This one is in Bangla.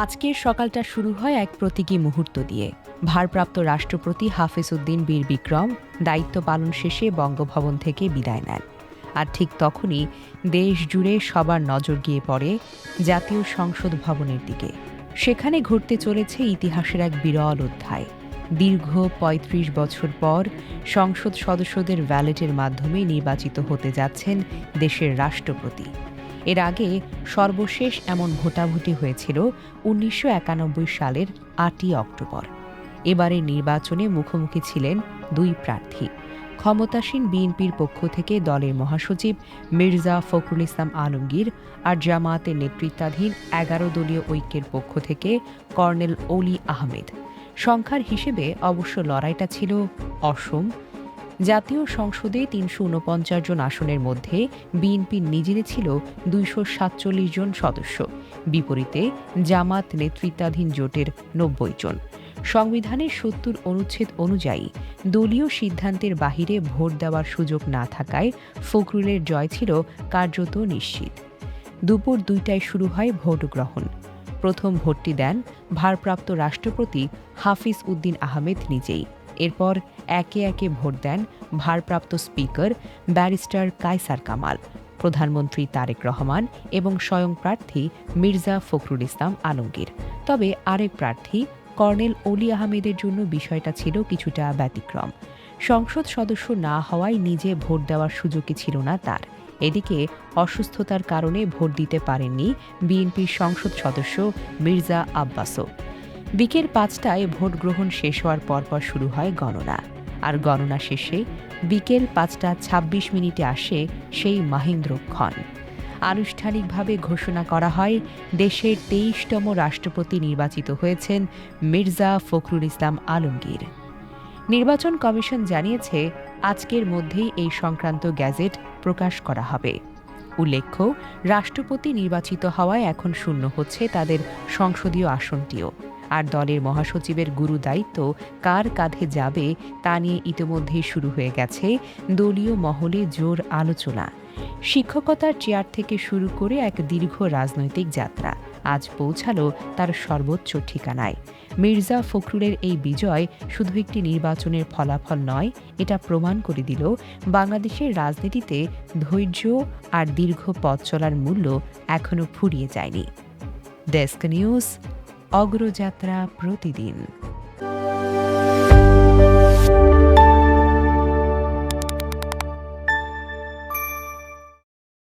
আজকের সকালটা শুরু হয় এক প্রতীকী মুহূর্ত দিয়ে। ভারপ্রাপ্ত রাষ্ট্রপতি হাফিজ উদ্দিন বীর বিক্রম দায়িত্ব পালন শেষে বঙ্গভবন থেকে বিদায় নেন। আর ঠিক তখনই দেশ জুড়ে সবার নজর গিয়ে পড়ে জাতীয় সংসদ ভবনের দিকে। সেখানে ঘটতে চলেছে ইতিহাসের এক বিরল অধ্যায়। দীর্ঘ ৩৫ বছর পর সংসদ সদস্যদের ব্যালটের মাধ্যমে নির্বাচিত হতে যাচ্ছেন দেশের রাষ্ট্রপতি। এর আগে সর্বশেষ এমন ভোটাভুটি হয়েছিল ১৯৯১ সালের ৮ই অক্টোবর। এবারের নির্বাচনে মুখোমুখি ছিলেন দুই প্রার্থী। ক্ষমতাসীন বিএনপির পক্ষ থেকে দলের মহাসচিব মির্জা ফখরুল ইসলাম আলমগীর আর জামায়াতের নেতৃত্বাধীন ১১ দলীয় ঐক্যের পক্ষ থেকে কর্নেল অলি আহমেদ। সংখ্যার হিসেবে অবশ্য লড়াইটা ছিল অসম। জাতীয় সংসদে ৩৪৯ জন আসনের মধ্যে বিএনপি নিজেরই ছিল ২৪৭ জন সদস্য, বিপরীতে জামাত নেতৃত্বাধীন জোটের ৯০ জন। সংবিধানের ৭০ অনুচ্ছেদ অনুযায়ী দলীয় সিদ্ধান্তের বাহিরে ভোট দেওয়ার সুযোগ না থাকায় ফখরুলের জয় ছিল কার্যত নিশ্চিত। দুপুর ২টায় শুরু হয় ভোট গ্রহণ। প্রথম ভোটটি দেন ভারপ্রাপ্ত রাষ্ট্রপতি হাফিজ উদ্দিন আহমেদ নিজেই। এরপর একে একে ভোট দেন ভারপ্রাপ্ত স্পিকার ব্যারিস্টার কায়সার কামাল, প্রধানমন্ত্রী তারেক রহমান এবং স্বয়ং প্রার্থী মির্জা ফখরুল ইসলাম আলমগীর। তবে আরেক প্রার্থী কর্নেল অলি আহমেদের জন্য বিষয়টা ছিল কিছুটা ব্যতিক্রম। সংসদ সদস্য না হওয়ায় নিজে ভোট দেওয়ার সুযোগই ছিল না তার। এদিকে অসুস্থতার কারণে ভোট দিতে পারেননি বিএনপির সংসদ সদস্য মির্জা আব্বাসও। বিকেল ৫টায় ভোট গ্রহণ শেষ হওয়ার পরপর শুরু হয় গণনা। আর গণনা শেষে বিকেল ৫টা ২৬ মিনিটে আসে সেই মাহেন্দ্রক্ষণ। আনুষ্ঠানিকভাবে ঘোষণা করা হয় দেশের ২৩তম রাষ্ট্রপতি নির্বাচিত হয়েছেন মির্জা ফখরুল ইসলাম আলমগীর। নির্বাচন কমিশন জানিয়েছে আজকের মধ্যেই এই সংক্রান্ত গ্যাজেট প্রকাশ করা হবে। উল্লেখ্য, রাষ্ট্রপতি নির্বাচিত হওয়ায় এখন শূন্য হচ্ছে তাদের সংসদীয় আসনটিও। আর দলের মহাসচিবের গুরু দায়িত্ব কার কাঁধে যাবে তা নিয়ে ইতিমধ্যেই শুরু হয়ে গেছে দলীয় মহলে জোর আলোচনা। শিক্ষকতার চেয়ার থেকে শুরু করে এক দীর্ঘ রাজনৈতিক যাত্রা আজ পৌঁছালো তার সর্বোচ্চ ঠিকানায়। মির্জা ফখরুলের এই বিজয় শুধু একটি নির্বাচনের ফলাফল নয়, এটা প্রমাণ করে দিল বাংলাদেশের রাজনীতিতে ধৈর্য আর দীর্ঘ পথ চলার মূল্য এখনো ফুরিয়ে যায়নি। ডেস্ক নিউজ, অগ্রযাত্রা প্রতিদিন।